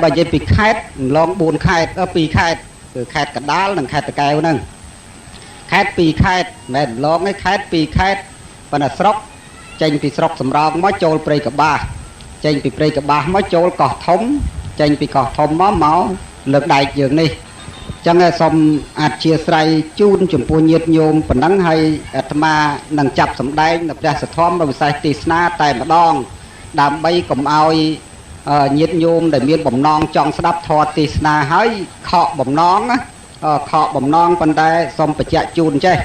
bà dây bị khét lon buồn khét ở bị khét từ khét cả đá là khét từ keo nâng khét bị khét mẹ lon cái khét bị khét và là sọc chanh bị sọc sầm rong mới trôi prey cả ba chanh bị prey cả ba mới trôi cỏ thống chanh bị cỏ thống máu lực đại dường đi chẳng nghe xong chia sẻ chun chủng phu nhiệt nhôm phần nắng hay mà nâng chập sầm đai nập ra sệt thom rồi sai tì na tại mà đong đàm bay cầm ao nhiệt nhôm để miên bầm non trong đắp thọ tì na hỡi khọ bầm non á khọ bầm non phần đây xong phải chạy chun chơi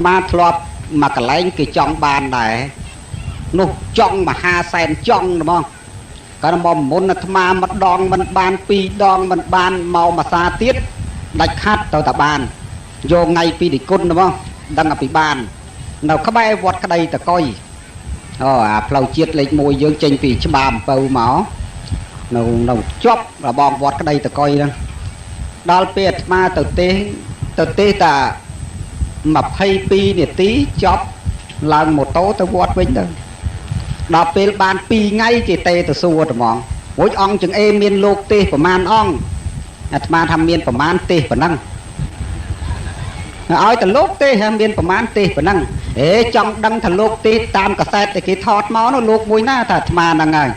mà thọp mà cả lấy cái trong bàn này nụ trong mà ha sen trong đúng không cái nó bom muốn là mà mất đòn mình bàn pi đòn mình bàn màu mà xa tiết đạch khát tàu tập bàn vô ngay pi đi côn đúng không đang ở pi bàn nào các bay vọt cái đây ta coi phao chiết lấy môi dương trên pi cho bàm bầu máu nào chóp là bom vọt cái đây ta coi đó đal pet mà tờ tê ta mập hay pi nè tí chóp lần một tố ta vọt với đâu đọc về bàn pi ngay thì tê từ xua từ mong mỗi ông chừng em miên lục tê của man ông mà tham miên của man tê của năng ơi từ lục tê ham miên của man tê của năng trong đăng thần lục tê tam cả sai thì cái thọt máu nó lục mũi na thật mà là ngày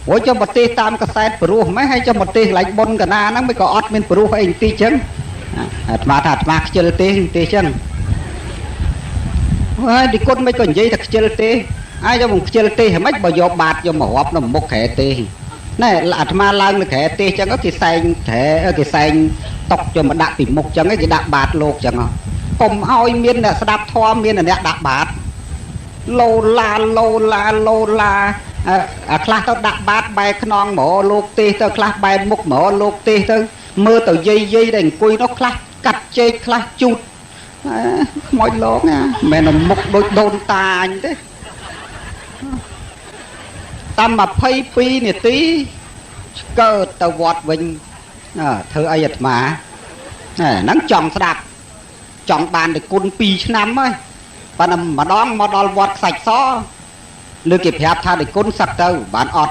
mỗi cho một tê tam cả sai pro mấy hay cho một tê lạnh bôn cả na nó mới có ót miên pro hay tê chân mà thật mà chơi tê chân đi con mấy con dây thật chơi tê ai cho một chơi tê mấy bao giờ bạt cho một hộp nó một khẻ tê này là mà lan là khẻ tê chẳng có cái xanh thẻ cái xanh tóc cho mà đặt tìm một chẳng cái gì đặt bạt lột chẳng không cùng oi miên là đạp thoa miên là đặt bạt lô la class tao đặt bạt bài non mỏ lột tê tao class bài mục mỏ lột tê tao mưa tao dây đèn cùi nó class cắt chơi class chút mọi lỗ nha mẹ nó một đôi đôn ta anh thế tam mà phay pi nè tí cơ tàu vọt vinh thưa ai mà nắng chọn đạp chọn bàn để côn pi năm ấy và nằm mà đón mà đòn vọt sạch xó lừa kịp hẹp tha để côn sạch đâu bạn ọt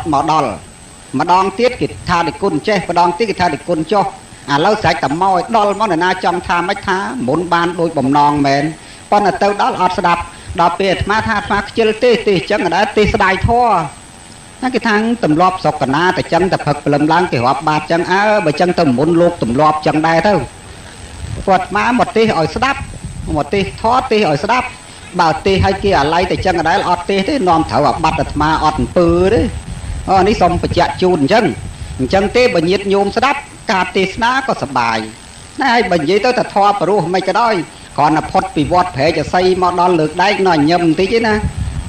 mà đón tiết kịp tha để côn che và đón tiết kịp tha để côn cho lâu sạch tầm môi đòn món này na trong tha mấy thá muốn ban đôi bầm non mền con là tao đó ọt đạp đạp biệt mà tha mà chơi tê chẳng là đã tê đài thua cái thằng tầm lọp sọc cả na tại chân tập hợp lầm lang kiểu họp bát chân bởi chân tầm muốn lục tầm lọp chân đây thôi Phật má một tí ở sắp một tí thoát tí ở sắp bảo tí hay kia lấy tại chân ở đấy là ọt tí thế non thở vào bắt mà ọt pư đấy ní xong phải chạy chun chân tí bởi nhiệt nhôm sắp cả tí ná có sập bài này bởi vậy tôi thật thoa và ru mấy cái đó còn là phật bị vọt thể cho xây mà đo lược đấy nó nhầm tí chứ nè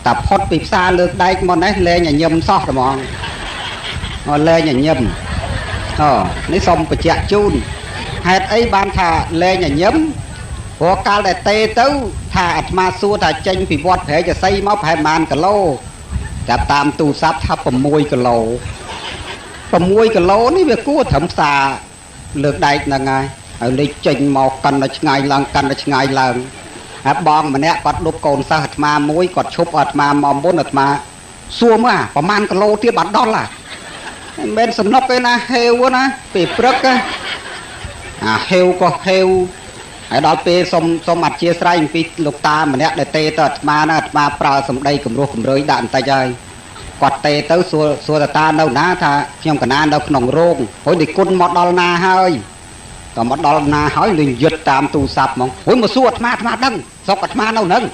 tập phật bị xa lược đây mà nãy lên nhà nhầm sót rồi mà lên nhà nhầm ní xong phải chạy chun hạt ấy ban thà lên nhà nhầm của ca đại tê tấu thà mà xua thà tranh bị vọt thể cho xây máu phải màn cả lô cả tam tu sắp thắp phẩm môi cả lô ní việc cua thẩm xà lược đây là ngay ở đây tranh màu cần là ngày lần bong mà nè quạt đục cồn sao hạt ma mũi quạt chụp hạt ma mòm bốn hạt ma xua mà có man cái lô tiết bắn đó là bên sầm nóc cái na heo quá na bị prất á heo có heo ở đó pe xong mặt chia sẻ vì lục ta mà nè để tê tật ma na hạt ma prao sầm đây cầm rơi đạn tay chơi quạt tê tới xua ta đâu ná tha nhom cả na đâu nòng rôn hồi đi côn một đòn na hơi còn một đòn na hỏi liền giật tam tu sập mong hồi một xua ma đăng sọc ma đâu nâng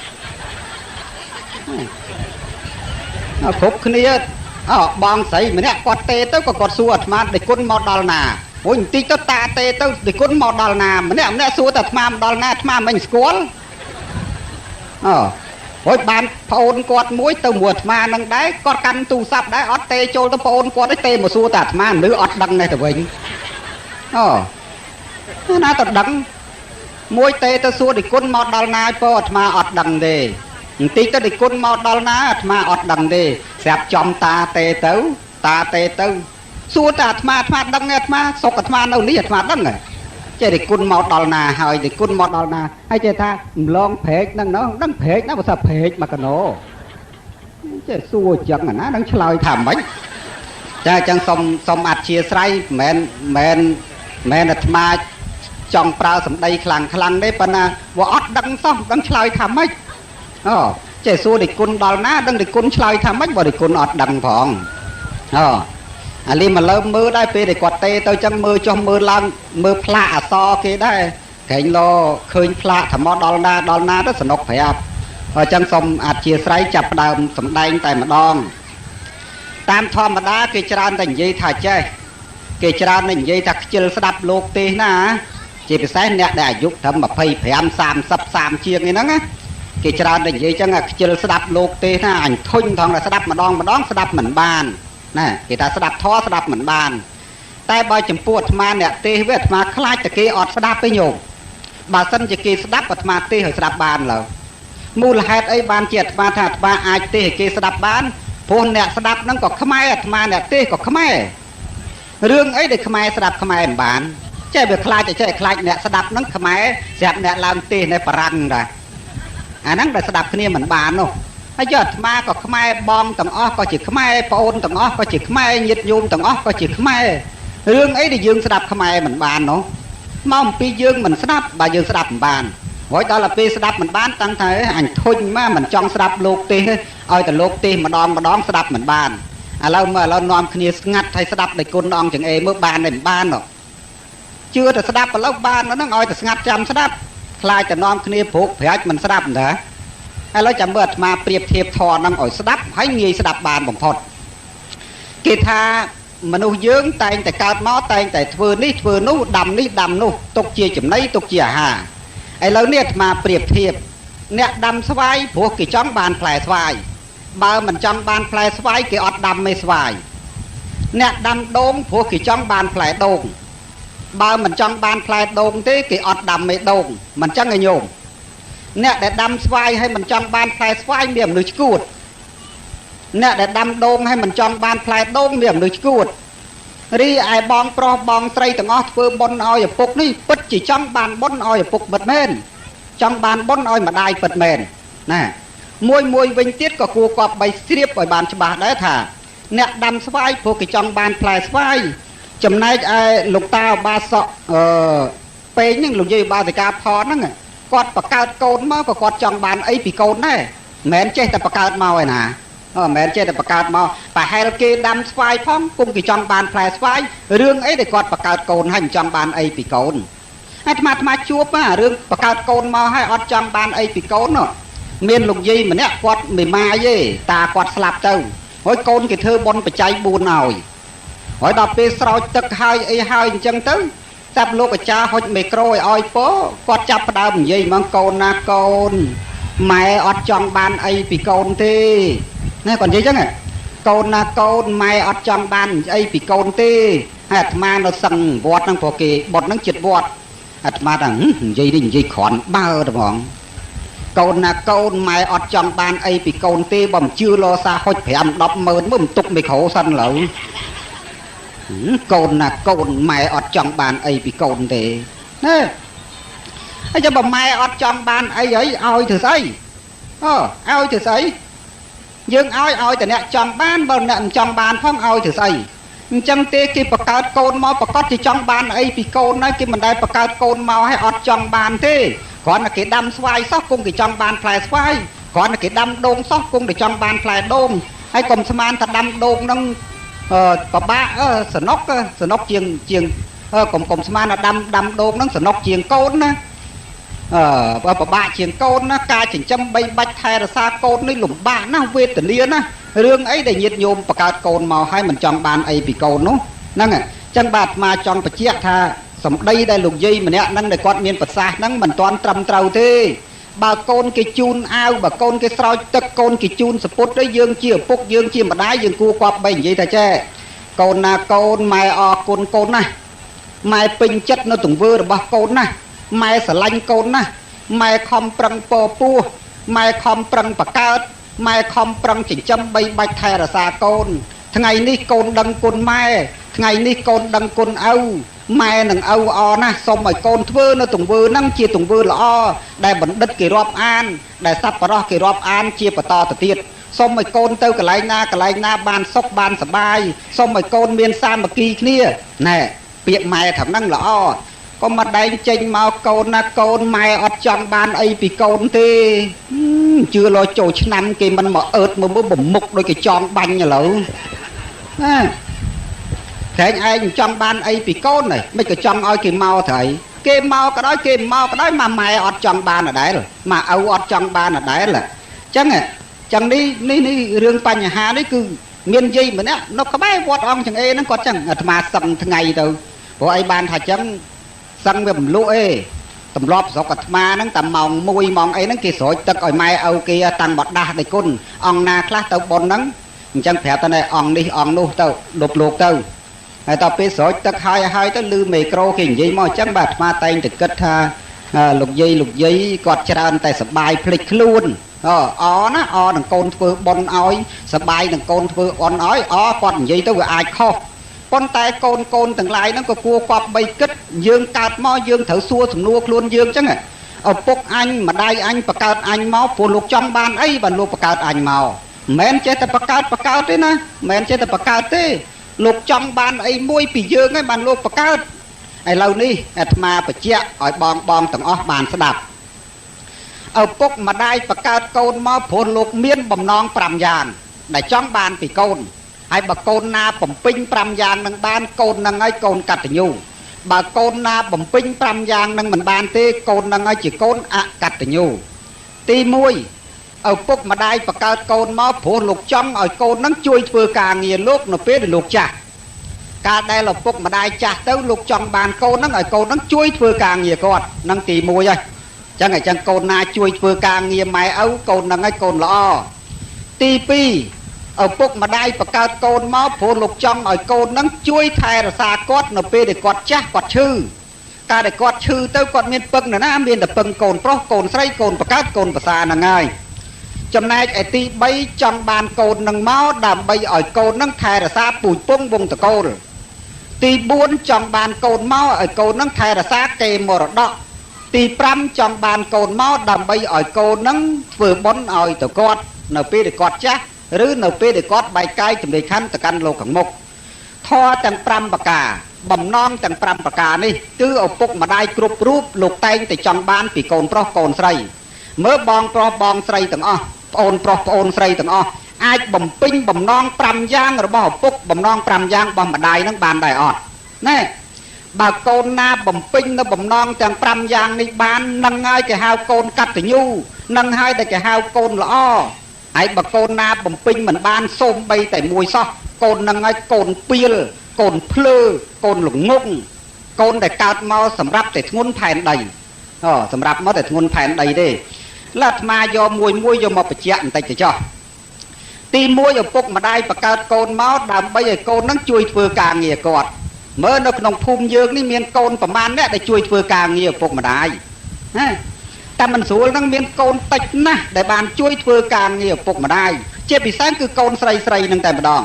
khúc kia bong sấy mà nè quạt tê tới còn xua ma để côn một đòn na hồi tí tới ta tê tới để côn một đòn na mà nè xua tật ma đòn na ma mình squall hồi bàn phôn quạt mũi từ một ma nâng đấy con căn tu sập đấy ót tê trôi tới phôn quạt đấy tê một xua tật ma nữ ót đăng này từ mình nó tật đắng mũi tê tới xua để côn một đòn na po ma ót đăng đi tí tới để côn một đòn na ma ót đăng đi xẹp chom ta tê tấu xua tật ma đăng nghe ma sọc ma đâu lý ma đăng này chơi để côn một đòn na hỏi để côn một đòn na hay chơi ta lon phết năng nó đăng phết nó sao phết mà cái nó chơi xua chẳng là nó đang chơi thảm bánh ចាចឹងសុំអធិស្ឋានមែនអាត្មាចង់ប្រើសម្ដីខ្លាំងទេប៉ុន្តែវាអត់ដឹងសោះដឹងឆ្លើយថាម៉េចអូចេះសួរដឹកគុណដល់ណាដឹងដឹកគុណឆ្លើយថាម៉េចបើដឹកគុណអត់ដឹងផងអូអាលីមកលើមើលដែរពេលដែលគាត់ទេទៅចឹងមើលចុះមើលឡើងមើលផ្លាកអសគេដែរក្រែងលោឃើញផ្លាកថាមកដល់ណាទៅសនុកប្រាប់អញ្ចឹងសូមអធិស្ឋានចាប់ផ្ដើមសម្ដែងតែម្ដងតាមធម្មតាគេច្រើនតែនិយាយថាចេះគេច្រើនតែនិយាយថាខ្ជិលស្ដាប់លោកទេសណាជាពិសេសអ្នកដែលអាយុត្រឹម25 30ជាងហ្នឹងណាគេច្រើនតែនិយាយចឹងខ្ជិលស្ដាប់លោកទេសណាអញធុញថងតែស្ដាប់ម្ដងស្ដាប់មិនបានណាគេថាស្ដាប់ធម៌ស្ដាប់មិនបានតែបើចំពោះអាត្មាអ្នកទេសវាអាត្មាខ្លាចតែគេអត់ស្ដាប់ទេញោមបើសិនជាគេស្ដាប់អាត្មាទេសឲ្យស្ដាប់បានឡើយមូលហេតុអីបានជាអាត្មាថាអាត្មាអាចទេសឲ្យគេស្ដាប់បានព្រោះអ្នកស្ដាប់ហ្នឹងក៏ខ្មែរអាត្មាអ្នកទេសក៏ខ្មែររឿងអីដែលខ្មែរស្ដាប់ខ្មែរមិនបានចេះវាខ្លាចអ្នកស្ដាប់ហ្នឹងខ្មែរស្រាប់អ្នកឡើងទេសនៅបារាំងដែរអាហ្នឹងដែលស្ដាប់គ្នាមិនបាននោះហើយយកអាត្មាក៏ខ្មែរបងទាំងអស់ក៏ជាខ្មែរប្អូនទាំងអស់ក៏ជាខ្មែរញាតិញោមទាំងអស់ក៏ជាខ្មែររឿងអីដែលយើងស្ដាប់ខ្មែរមិនបាននោះមកអំពីយើងមិនស្ដាប់បើយើងស្ដាប់មិនបានហើយដល់ទៅពេលស្ដាប់មិនបានតាំងថាអញធុញមកមិនចង់ស្ដាប់លោកទេសឲ្យតែលោកទេសម្ដងស្ដាប់មិនបានឥឡូវនាំគ្នាស្ងាត់ហើយស្ដាប់ដោយគុណអង្គចង្អេមើលបានតែមិនបាននោះជឿតែស្ដាប់ឥឡូវបានហ្នឹងឲ្យតែស្ងាត់ចាំស្ដាប់ខ្លាចតែនាំគ្នាព្រោកប្រាច់មិនស្ដាប់តាឥឡូវចាំមើលអាត្មាប្រៀបធៀបធម៌ហ្នឹងឲ្យស្ដាប់ហើយងាយស្ដាប់បានបំផុតគេថាមនុស្សយើងតែងតែកើតមកតែងតែធ្វើនេះធ្វើនោះដាំនេះដាំនោះទុកជាចំណីទុកជាអាហារឥឡូវនេះអាត្មាប្រៀបធៀបអ្នកដាំស្វាយព្រោះគេចង់បានផ្លែស្វាយបើមិនចង់បានផ្លែស្វាយគេអត់ដាំមេស្វាយអ្នកដាំដូងព្រោះគេចង់បានផ្លែដូងបើមិនចង់បានផ្លែដូងទេគេអត់ដាំមេដូងមិនចឹងឯងញោមអ្នកដែលដាំស្វាយហើយមិនចង់បានផ្លែស្វាយមានមនុស្សឈួតអ្នកដែលដាំដូងហើយមិនចង់បានផ្លែដូងមានមនុស្សឈួតរីឯបងប្រុសបងស្រីទាំងអស់ធ្វើបុណ្យឲ្យឪពុកនេះពិតជាចង់បានបុណ្យឲ្យឪពុកពិតមែនចង់បានបុណ្យឲ្យម្ដាយពិតមែនណាមួយវិញទៀតក៏គួរគប្បីស្រៀបឲ្យបានច្បាស់ដែរថាអ្នកដាំស្វាយព្រោះគេចង់បានផ្លែស្វាយចំណែកឯលោកតាឧបាសកពេងហ្នឹងលោកយាយឧបាសិកាផហ្នឹងគាត់បង្កើតកូនមកក៏គាត់ចង់បានអីពីកូនដែរមិនមែនចេះតែបង្កើតមកឯណាមិនមែនចេះតែបង្កើតមកប្រហែលគេដាំស្វាយផងគុំគេចង់បានផ្លែស្វាយរឿងអីដែលគាត់បង្កើតកូនហើយមិនចង់បានអីពីកូនអាត្មាជួបរឿងបង្កើតកូនមកហើយអត់ចង់បានអីពីកូនមានលោកយាយម្នាក់គាត់មិនម៉ាយទេតាគាត់ស្លាប់ទៅហើយកូនគេធ្វើបុណ្យបច្ច័យ4ឲ្យហើយដល់ពេលស្រោចទឹកហើយអីហើយអញ្ចឹងទៅចាប់លោកអាចារ្យហុចមីក្រូឲ្យពោគាត់ចាប់ផ្ដើមនិយាយហ្មងកូនណាកូនម៉ែអត់ចង់បានអីពីកូនទេណាគាត់និយាយអញ្ចឹងកូនណាកូនម៉ែអត់ចង់បានអីពីកូនទេហើយអាត្មានៅសឹងវត្តហ្នឹងព្រោះគេបុតហ្នឹងចិត្តវត្តអាត្មាថានិយាយនេះនិយាយគ្រាន់បើតែហ្មងកូនណាកូនម៉ែអត់ចង់បានអីពីកូនទេបើមិនជឿលោសាហុច5 10ម៉ឺនមើលមិនទុកមីក្រូសិនឡើយកូនណាកូនម៉ែអត់ចង់បានអីពីកូនទេណាហើយចាំបើម៉ែអត់ចង់បានអីហើយឲ្យធ្វើស្អីឲ្យធ្វើស្អីយើងឲ្យតែអ្នកចង់បានបើអ្នកមិនចង់បានផងឲ្យធ្វើស្អីអញ្ចឹងទេគេបង្កើតកូនមកប្រកាសជាចង់បានអីពីកូនហើយគេមិនដែលបង្កើតកូនមកឲ្យអត់ចង់បានទេគ្រាន់តែគេដាំស្វាយសោះគង់គេចង់បានផ្លែស្វាយគ្រាន់តែគេដាំដូងសោះគង់គេចង់បានផ្លែដូងហើយកុំស្មានថាដាំដូងហ្នឹងប្របាក់សនុកជាងកុំស្មានថាដាំដូងហ្នឹងសនុកជាងកូនណាបើប្របាក់ជាងកូនណាការចិញ្ចឹមបីបាច់ថែរក្សាកូននេះលំបាកណាស់វេទនាណារឿងអីដែលញាតិញោមបង្កើតកូនមកហើយមិនចង់បានអីពីកូននោះហ្នឹងអញ្ចឹងបាទអាត្មាចង់បញ្ជាក់ថាសម្ដីដែលលោកយាយម្នាក់ហ្នឹងដែលគាត់មានប្រសាសន៍ហ្នឹងមិនទាន់ត្រឹមត្រូវទេបើកូនគេជូនអាវបើកូនគេស្រោចទឹកកូនគេជូនសពុតទៅយើងជាឪពុកយើងជាម្ដាយយើងគួរគប្បីនិយាយថាចេះកូនណាកូនម៉ែអរគុណកូនណាម៉ែពេញចិត្តនៅទង្វើរបស់កូនណាម៉ែស្រឡាញ់កូនណាម៉ែខំប្រឹងពោពោះម៉ែខំប្រឹងបកើតម៉ែខំប្រឹងចិញ្ចឹមបីបាច់ថែរក្សាកូនថ្ងៃនេះកូនដឹងគុណម៉ែថ្ងៃនេះកូនដឹងគុណឪម៉ែនឹងឪអណាសូមឲ្យកូនធ្វើនៅទង្វើហ្នឹងជាទង្វើល្អដែលបណ្ឌិតគេរាប់អានដែលសប្បុរសគេរាប់អានជាបន្តទៅទៀត សុំឲ្យកូនទៅកន្លែងណាបានសុខបានសប្បាយសុំឲ្យកូនមានសាមគ្គីគ្នាណែពាក្យម៉ែថាហ្នឹងល្អកុំមកដែងចេញមកកូនណាកូនម៉ែអត់ចង់បានអីពីកូនទេជឿលចូលឆ្នាំគេមិនមកអើតមកបំមុខដូចគេចង់បាញ់ឥឡូវណាតែឯងចង់បានអីពីកូនហ្នឹងមិនក៏ចង់ឲ្យគេមកត្រូវគេមកក៏ដោយមកម៉ែអត់ចង់បានដដែលម៉ែឪអត់ចង់បានដដែលអញ្ចឹងនេះរឿងបញ្ហានេះគឺមានយាយម្នាក់នៅក្បែរវត្តអង្គចង្អេហ្នឹងគាត់ចឹងអាត្មាសឹងថ្ងៃទៅព្រោះអីបានថាចឹងសឹងវាមិនលក់អេទម្លាប់ស្រុកអាត្មាហ្នឹងតែម៉ោង1ម៉ោងអីហ្នឹងគេស្រោចទឹកឲ្យម៉ែឪគេតាំងបដាស់ដៃគុណអង្គណាខ្លះទៅប៉ុនហ្នឹងអញ្ចឹងប្រាប់តែអង្គនេះអង្គនោះទៅដប់លោកទៅហើយតទៅពេលស្រោចទឹកហើយទៅឮមេក្រូគេនិយាយមកអញ្ចឹងបាទអាត្មាតែងតែគិតថាលោកយាយគាត់ច្រើនតែសបាយភ្លេចខ្លួនអណានឹងកូនធ្វើប៉ុនឲ្យសបាយនឹងកូនធ្វើអន់ឲ្យគាត់និយាយទៅវាអាចខុសប៉ុន្តែកូនទាំងឡាយហ្នឹងក៏គួរគប្បីគិតយើងកើតមកយើងត្រូវសួរសំណួរខ្លួនយើងអញ្ចឹងឪពុកអញម្ដាយអញបង្កើតអញមកព្រោះលោកចង់បានអីបានលោកបង្កើតអញមកមិនមែនចេះតែបង្កើតទេណាមិនមែនចេះតែបង្កើតទេលោកចង់បានអីមួយពីយើងឯងបានលោកបង្កើតឥឡូវនេះអាត្មាបញ្ជាក់ឲ្យបងទាំងអស់បានស្ដាប់ឪពុកម្ដាយបង្កើតកូនមកព្រោះលោកមានបំណង5យ៉ាងដែលចង់បានពីកូនហើយបើកូនណាបំពេញ5យ៉ាងនឹងបានកូននឹងឲ្យកូនកតញ្ញូបើកូនណាបំពេញ5យ៉ាងនឹងមិនបានទេកូននឹងឲ្យជាកូនអកតញ្ញូទី1ឪពុកម្ដាយបង្កើតកូនមកព្រោះលោកចង់ឲ្យកូននឹងជួយធ្វើការងារលោកនៅពេលដែលលោកចាស់កាលដែលឪពុកម្ដាយចាស់ទៅលោកចង់បានកូននឹងឲ្យកូននឹងជួយធ្វើការងារគាត់នឹងទី1ហើយអញ្ចឹងកូនណាជួយធ្វើការងារម៉ែឪកូននឹងឲ្យកូនល្អទី2ឪពុកម្ដាយបង្កើតកូនមកព្រោះលោកចង់ឲ្យកូននឹងជួយថែរក្សាគាត់នៅពេលដែលគាត់ចាស់គាត់ឈឺកាលដែលគាត់ឈឺទៅគាត់មានពឹងណាមានតែពឹងកូនប្រុសកូនស្រីកូនបង្កើតកូនប្រសាហ្នឹងហើយចំណែកឯទី3ចង់បានកូននឹងមកដើម្បីឲ្យកូននឹងថែរក្សាពូជពង្សវង្សតកូលទី4ចង់បានកូនមកឲ្យកូននឹងថែរក្សាកេរមរតកទី5ចង់បានកូនមកដើម្បីឲ្យកូននឹងធ្វើបុណ្យឲ្យទៅគាត់នៅពេលដែលគាត់ចាស់ឬនៅពេលដែលគាត់បែកកាយជំនឿខណ្ឌទៅកាន់លោកខាងមុខធម៌ទាំង5ប្រការបំណងទាំង5ប្រការនេះគឺឪពុកម្ដាយគ្រប់រូបលោកតែងតែចង់បានពីកូនប្រុសកូនស្រីមើលបងប្រុសបងស្រីទាំងអស់ប្អូនប្រុសប្អូនស្រីទាំងអស់អាចបំពេញបំណង5យ៉ាងរបស់ឪពុកបំណង5យ៉ាងរបស់ម្ដាយនឹងបានដែរអត់ណែបើកូនណាបំពេញនៅបំណងទាំង5យ៉ាងនេះបាននឹងហើយគេហៅកូនកតញ្ញូនឹងហើយដែលគេហៅកូនល្អហើយបើកូនណាបំពេញមិនបានសូម្បីតែមួយសោះកូននឹងហើយកូនពៀលកូនភ្លើកូនល្ងងកូនដែលកើតមកសម្រាប់តែធ្ងន់ផែនដីសម្រាប់មកតែធ្ងន់ផែនដីទេឡាអាត្មាយកមួយយកមកបញ្ជាក់បន្តិចទៅចុះទី1ឪពុកម្ដាយបង្កើតកូនមកដើម្បីឲ្យកូននឹងជួយធ្វើការងារគាត់មើលនៅក្នុងភូមិយើងនេះមានកូនប្រមាណអ្នកដែលជួយធ្វើការងារឪពុកម្ដាយណាតែមិនស្រួលនឹងមានកូនតិចណាស់ដែលបានជួយធ្វើការងារឪពុកម្ដាយជាពិសេសគឺកូនស្រីនឹងតែម្ដង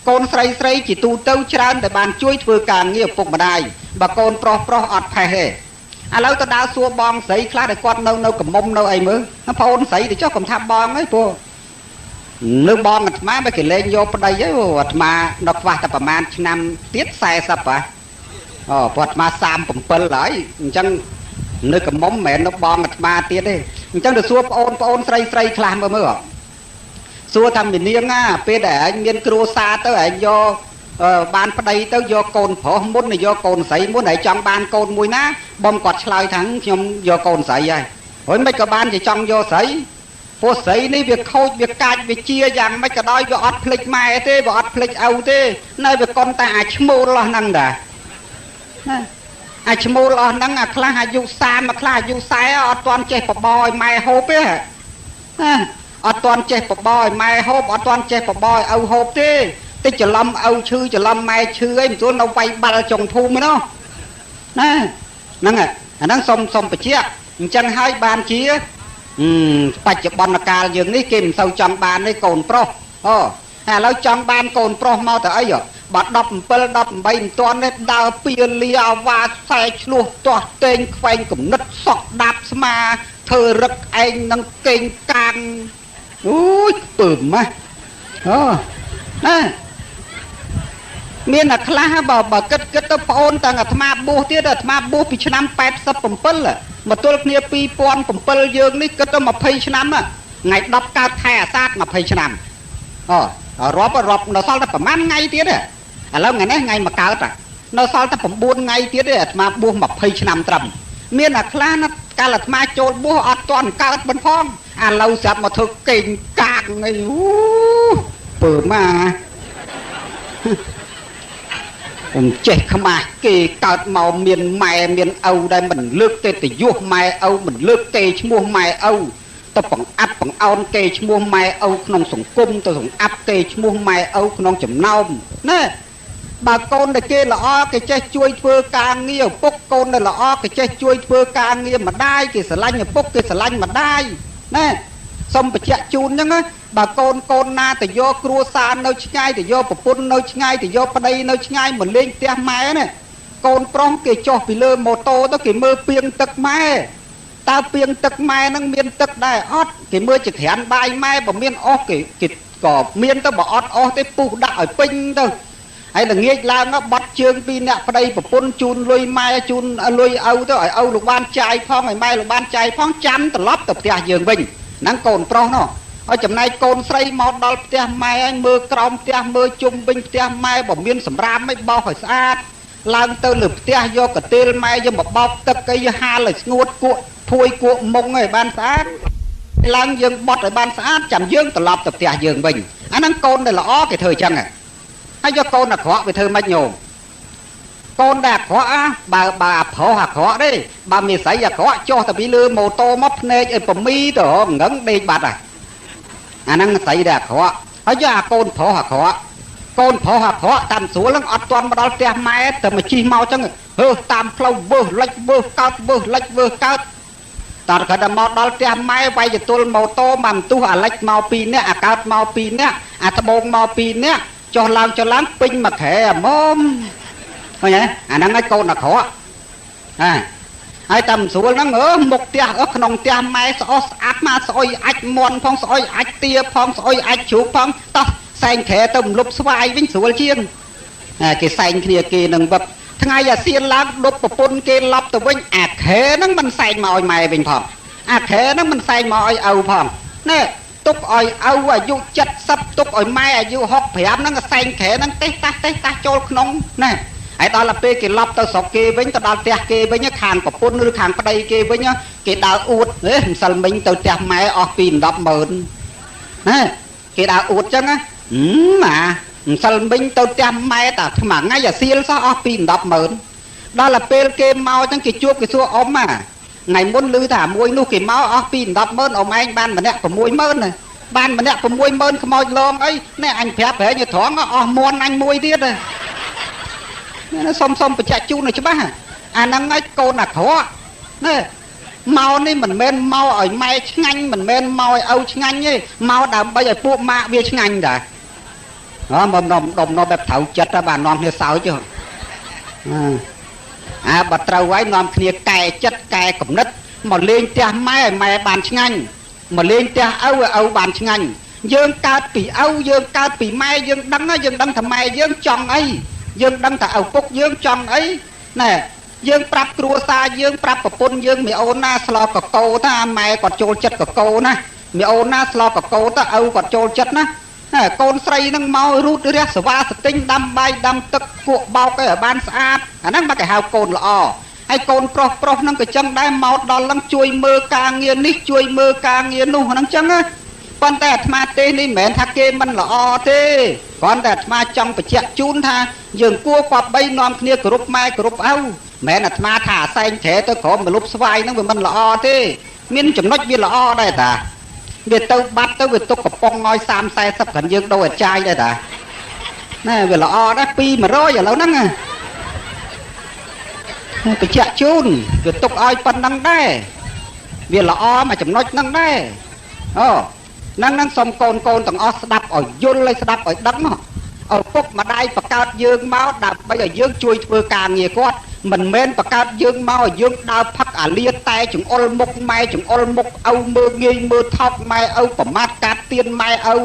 កូនស្រីជាទូទៅច្រើនដែលបានជួយធ្វើការងារឪពុកម្ដាយបើកូនប្រុសអត់ផេះទេឥឡូវទៅដើរសួរបងស្រីខ្លះដែលគាត់នៅកំមុំនៅអីមើលប្អូនស្រីទៅចុះកុំថាបងអីព្រោះនៅបងអាត្មាបើគេលេងយកប្តីហ្នឹងអាត្មានៅខ្វះតែប្រហែលឆ្នាំទៀត40ហ៎ព្រោះអាត្មា37ហើយអញ្ចឹងនៅកំមុំមិនមែននៅបងអាត្មាទៀតទេអញ្ចឹងទៅសួរប្អូនស្រីខ្លះមើលសួរថាមីនាងណាពេលដែលឯងមានគ្រួសារទៅឯងយកបានប្តីទៅយកកូនប្រុសមុនយកកូនស្រីមុនហើយចង់បានកូនមួយណាបំគាត់ឆ្លើយថាខ្ញុំយកកូនស្រីហើយមិនក៏បានជាចង់យកស្រីព្រោះស្រីនេះវាខូចវាកាចវាជាយ៉ាងម៉េចក៏ដោយវាអត់ភ្លេចម៉ែទេវាអត់ភ្លេចឪទេនៅវាកុំតែអាឈ្មោលរបស់ហ្នឹងតាអាឈ្មោលរបស់ហ្នឹងអាខ្លះអាយុ30អាខ្លះអាយុ40អត់ទាន់ចេះបបោឲ្យម៉ែហូបទេអត់ទាន់ចេះបបោឲ្យម៉ែហូបអត់ទាន់ចេះបបោឲ្យឪហូបទេតិចច្រឡំឪឈឺច្រឡំម៉ែឈឺអីមិនស្រួលនៅវាយបាល់ចុងភូមិឯណោះណាហ្នឹងអាហ្នឹងសុំបញ្ជាក់អញ្ចឹងហើយបានជាបច្ចុប្បន្នកាលយើងនេះគេមិនសូវចង់បានទេកូនប្រុសហើយឥឡូវចង់បានកូនប្រុសមកទៅអីបើ17 18មិនទាន់ទេដើរពៀលាអាវ៉ាខ្សែឆ្លោះទាស់តេងខ្វែងគំនិតសក់ដាប់ស្មាធ្វើរឹកឯងនឹងកេងកាង ui bửm mà nè miền là khá bảo kết tao phôn tàng thà bố tiết là thà bố bị năm 87 là mà tôi nia pi pon 7 dương ní kết tao mà pay năm á ngày đọc cao thẻ sát mà pay năm rộp nó sao ta phải mang ngay tiết à lâu ngày này ngày mà cao ta nó sao ta phải buôn ngay tiết đấy mà bố mà pay năm trầm miền là khá nó cả là thà trôi bố ở toàn cao bên phong à lâu sắp mà thực kinh càng ngay bự mà chết không à kì cợt màu miền mẹ miền Âu đây mình lướt tê từ vuốt mẹ Âu mình lướt tê mua mẹ Âu tao bằng áp bằng on tê mua mẹ Âu nông sủng cung tao sủng áp tê mua mẹ Âu nông chấm nông nè bà con đây kia là o cái che chui phơ càng nghe bốc con đây là o cái che chui phơ càng nghe mà đai cái sờ lanh bốc cái sờ lanh mà đai nè xong bà chạy chun nhá bà con na từ do cua san nơi ngay từ do bồn nơi ngay từ do pa đây nơi ngay mình lên tia máy này con prong kì cho bị lơ mô tô đó kì mơ piêng tật máy tao piêng tật máy năng miên tật đại ót kì mơ chỉ hẹn bài máy bảo miên ó kì cỏ miên tao bảo ót ó tới pu đã ở pinh đâu hay là nghe là nó bắt chương pin nè pa đây bồn chun lôi mai chun lôi âu tới ở âu lục ban trai phong ngày mai lục ban trai phong chăm từ lóp tập tia giường bình năng cồn prong nó ở chấm này cồn xây màu đỏ tia mai anh mưa còng tia mưa chung bình tia mai bảo miên sầm ram mấy bao hỏi sát lang tơ lụp tia do cả tê mai do một bao tất cây ha là nguột cuộn thui cuộn mông người ban sát lang dương bọt ở ban sát chấm dương từ lọp tập tia giường bình anh năng cồn này là ó cái thời chăng à hay do cồn là khó về thời mạch nhổ con đạt khó bà phổ hạt khó đấy bà mì sấy là khó cho thằng bị lừa mô tô móc nê bầm mi rồi ngấn đi bạt à năng sấy đạt khó hay do con phổ hạt khó tam số lắm ọt toàn mà đo tia mai từ mà chi mau chăng tam flow bơ lệch bơ cao tao khởi đâm mò đo tia mai vay cho tôi mô tô mà tu lệch mau pin nè cao mau pin nè thà bông mau pin nè cho láng pin mà khẽ mồm thôi nhé năng cái câu là khó ai tầm số nó ngỡ một tia ởក្នុងtia mai soi áp mà soi ạch mòn phong soi ạch tia phong soi ạch chủ phong tao xanh khẽ tầm lục xoay vinh số chiên cái xanh kia nâng vật ngày giờ xiên lá đốt bột pôn kia lấp từ vinh khẽ nó mình xanh mỏi mày bình phòng khẽ nó mình xanh mỏi âu phòng nè túc ỏi âu dụ chặt sắp túc ỏi mai dụ hộp phèm nó xanh khẽ nó tê ta trôi nông nè ai đó là pe cái lọc tao sọc kê với tao đào tè kê với nhá khàn của pôn nữa khàn qua đây kê với nhá cái đào uột đấy sal mình tao tè máy ở pin đập mờn nè cái đào uột chăng á mà sal mình tao tè máy ta mà ngay giờ xiên sao ở pin đập mờn đó là pe kê mau chăng cái chuột cái xua ốm mà ngày muốn lư thả muối nu cái máu ở pin đập mờn ông anh ban mà nè của muối mờn này ban mà nè của muối mờn không mau lon ấy nè anh phép phải như thoáng ở muôn anh muối tiết rồi nó xong phải chạy chu này chứ bác năng ấy cô là khó nè mau đi mình men mau ở mai nhanh mình men mau ở âu nhanh ấy mau đầm bây giờ buộc mạ bia nhanh đã đó mà đồng nó bẹp thấu chất ra bà non như sao chứ bà trâu quái non kia cài chất cài cổng đất mà lên tia mai mày bàn nhanh mà lên tia âu bàn nhanh dương cao bị âu dương cao bị mai dương đắng thầm mai dương tròn ấy dương đăng thà phúc dương tròn ấy nè dương prap cua xa dương prap của pôn dương mẹ ô na slo của cô ta mày còn trôi chất của cô nè mẹ ô na slo của cô ta âu còn trôi chất nè con say năng mau rút ra sờ va sờ tinh đâm bay đâm tức cuộn bao cái ở ban sát năng ba cái hào cồn lọ hay cồn pro năng cái chân đai mau đòn lăng chui mơ càng nghiền ní chui mơ càng nghiền nu năng chân á conแต่มาเตนี่เหม็นทักเกมันละอเตก่อนแต่มาจังไปเช็คจูนท่ายังกลัวกว่าใบนอมเนี่ยกรุบไม้กรุบเอาแม่น่ะมาถ่าใส่แฉตัวขอมาลุบสบายนั่งมันละอเตมินจำนวนวิละอได้ตาเวทตัวบัดตัวเวทตัวกระปองงอยสามใส่สับกันยังโดนใจได้ตานี่เวละอได้ปีมาร้อยอย่างแล้วนั่งไปเช็คจูนเวทตัวอ้อยปันนั่งได้เวละอมาจำนวนนั่งได้năng xong con tầng o đập ở vô lấy đập ở đắng ở phúc mà đây và cao dương máu đập bây giờ dương chui vừa càng nhiều quát mình men và cao dương máu dương đau phắc អាលាតែចង្អុលមុខម៉ែចង្អុលមុខឪមើងងាយមើថោកម៉ែឪប្រមាថកាត់ទៀនម៉ែឪ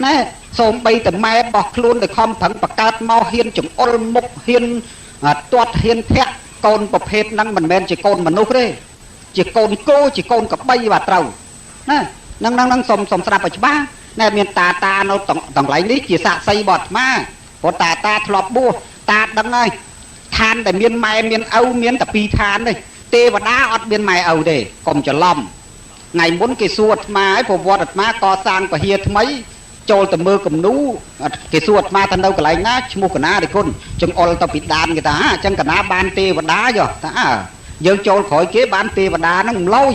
ណែសូមបីតែម៉ែរបស់ខ្លួនទៅខំប្រឹងបង្កើតមកហ៊ានចង្អុលមុខហ៊ានទាត់ហ៊ានធាក់កូនប្រភេទហ្នឹងមិនមែនជាកូនមនុស្សទេជាកូនគោជាកូនកបីបាទត្រូវណាហ្នឹងសូមស្ដាប់ឲ្យច្បាស់ណែមានតានៅតង្ឡែងនេះជាសាក្សីបត់អាត្មាព្រោះតាធ្លាប់បួសតាដឹងហើយឋានដែលមានម៉ែមានឪមានតែពីរឋានទេទេវតាអត់មានម៉ែឪទេកុំច្រឡំថ្ងៃមុនគេសួរអាត្មាឲ្យប្រវត្តិអាត្មាកសាងពហិថ្មីចូលទៅមើលគំនូគេសួរអាត្មាទៅនៅកន្លែងណាឈ្មោះកណារិគុណចង្អុលទៅពីដានគេថាអញ្ចឹងកណាបានទេវតាយោថាយើងចូលក្រោយគេបានទេវតាហ្នឹងម្លយ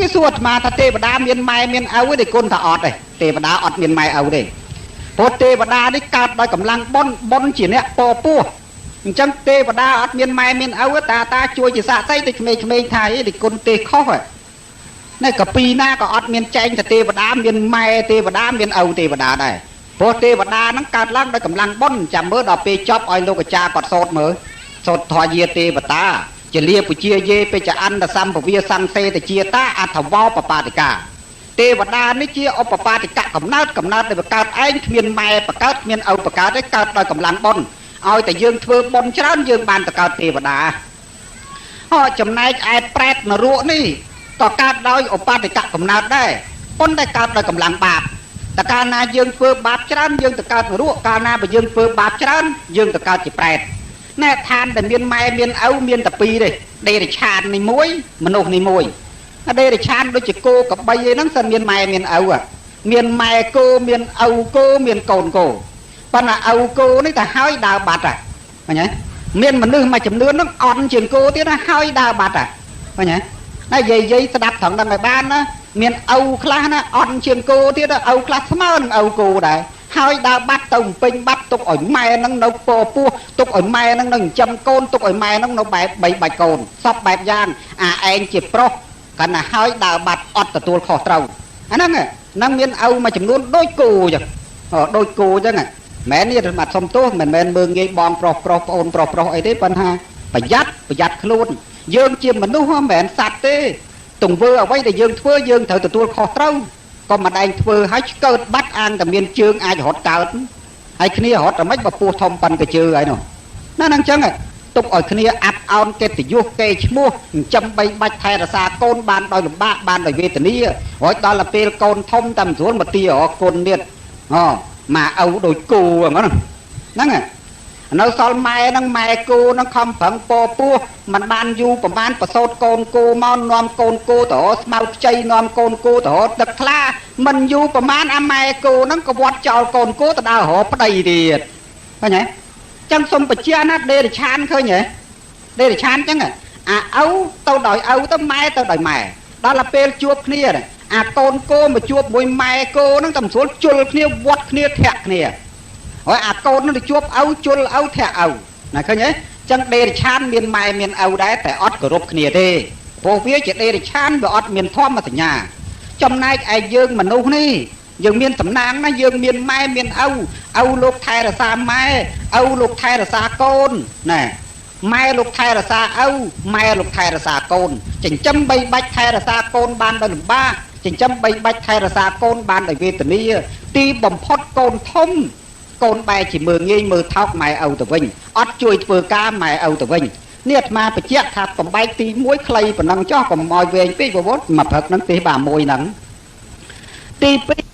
គេសួរអាត្មាថាទេវតាមានម៉ែមានឪទេគុណថាអត់ទេទេវតាអត់មានម៉ែឪទេព្រោះទេវតានេះកើតដោយកម្លាំងបុណ្យជាអ្នកពពោះអញ្ចឹងទេវតាអត់មានម៉ែមានឪតាជួយជាសាក្សីទៅក្មេងៗថាអីទេគុណទេខុសណែកពីណាក៏អត់មានចែងថាទេវតាមានម៉ែទេវតាមានឪទេវតាដែរព្រោះទេវតាហ្នឹងកើតឡើងដោយកម្លាំងបុណ្យចាំមើលដល់ពេលចប់ឲ្យលោកអាចារ្យគាត់សូត្រមើលសូត្រធរយាទេវតាជាលាពុជាយេពេចអន្តសម្ភវាសង្សេតជាតាអថវោបបាតិកាទេវតានេះជាឧបបាតិកៈកំណើតដែលបង្កើតឯងគ្មានម៉ែបង្កើតគ្មានឪបង្កើតទេកើតដោយកម្លាំងបុណ្យឲ្យតែយើងធ្វើបុណ្យច្រើនយើងបានទៅកើតទេវតាចំណែកឯប្រែតនរកនេះក៏កើតដោយឧបតិកៈកំណើតដែរប៉ុន្តែកើតដោយកម្លាំងបាបតែកាលណាយើងធ្វើបាបច្រើនយើងទៅកើតនរកកាលណាបើយើងធ្វើបាបច្រើនយើងទៅកើតជាប្រែតណែឋានដែលមានម៉ែមានឪមានតែពីរទេដេរឆាននេះមួយមនុស្សនេះមួយដេរឆានដូចជាគោកបីឯហ្នឹងសិនមានម៉ែមានឪមានម៉ែគោមានឪគោមានកូនគោប៉ុន្តែឪគោនេះទៅហើយដើរបាត់ហ่ะឃើញទេមានមនុស្សមួយចំនួនហ្នឹងអន់ជាងគោទៀតណាហើយដើរបាត់ហ่ะឃើញទេណាយាយស្ដាប់ត្រង់ហ្នឹងឲ្យបានណាមានឪខ្លះណាអន់ជាងគោទៀតឪខ្លះស្មើនឹងឪគោដែរហើយដើរបាត់ទៅពេញបាត់ទុកឲ្យម៉ែហ្នឹងនៅពពោះទុកឲ្យម៉ែហ្នឹងនៅចិញ្ចឹមកូនទុកឲ្យម៉ែហ្នឹងនៅបែបបីបាច់កូនសពបែបយ៉ាងឯងជាប្រុសកាន់តែហើយដើរបាត់អត់ទទួលខុសត្រូវអាហ្នឹងមានឪមួយចំនួនដូចគោអញ្ចឹងដូចគោអញ្ចឹងមែននេះបាត់សុំទោសមិនមែនមើងងាយបងប្រុសប្អូនប្រុសអីទេប៉ុន្តែប្រយ័ត្នខ្លួនយើងជាមនុស្សមិនមែនសត្វទេទង្វើអ្វីដែលយើងធ្វើយើងត្រូវទទួលខុសត្រូវក៏មិនដែងធ្វើឲ្យឆ្កើតបាត់អាងតែមានជើងអាចរត់កើតហើយគ្នារត់តែមិនបើពោះធំប៉ាន់កជើហើយនោះណាហ្នឹងអញ្ចឹងទុកឲ្យគ្នាអាប់អោនកិត្តិយសគេឈ្មោះចិញ្ចឹមបីបាច់ថែរក្សាកូនបានដោយលំបាកបានដោយវេទនារួចដល់ពេលកូនធំតាមស្រួលមកទីរកគុណទៀតមកឪដូចគូហ្នឹងនៅសល់ម៉ែហ្នឹងម៉ែគូហ្នឹងខំប្រឹងពោះมันបានយូរប្រហែលប្រសូតកូនគូមកនាំកូនគូទៅស្មៅខ្ចីនាំកូនគូទៅទឹកថ្លាมันយូរប្រហែលអាម៉ែគូហ្នឹងក៏វត្តចោលកូនគូទៅដើររកប្តីទៀតឃើញទេចឹងសុំបជាណាដេរឆានឃើញទេដេរឆានចឹងឪទៅដោយឪទៅម៉ែទៅដោយម៉ែដល់ពេលជួបគ្នាកូនគូមកជួបមួយម៉ែគូហ្នឹងតែមិនស្រួលជុលគ្នាវត្តគ្នាធាក់គ្នាហើយកូននឹងទៅជួបឪជុលឪធាក់ឪណាឃើញទេចឹងដេរឆានមានម៉ែមានឪដែរតែអត់គោរពគ្នាទេព្រោះវាជាដេរឆានវាអត់មានធម៌សញ្ញាចំណែកឯយើងមនុស្សនេះយើងមានតំណាងណាយើងមានម៉ែមានឪលោកថែរក្សាម៉ែឪលោកថែរក្សាកូនណាម៉ែលោកថែរក្សាឪម៉ែលោកថែរក្សាកូនចិញ្ចឹមបីបាច់ថែរក្សាកូនបានដោយលំបាកចិញ្ចឹមបីបាច់ថែរក្សាកូនបានដោយវេទនាទីបំផុតកូនធំកូនបែរជាមើងងាយមើលថោកម៉ែឪទៅវិញអត់ជួយធ្វើការម៉ែឪទៅវិញនេះអាត្មាបញ្ជាក់ថាបំបែកទី1ខ្លីប៉ុណ្ណឹងចោះកុំឲ្យវែងពេកប្រវត្តិមកព្រឹកហ្នឹងទេបាទមួយហ្នឹងទី2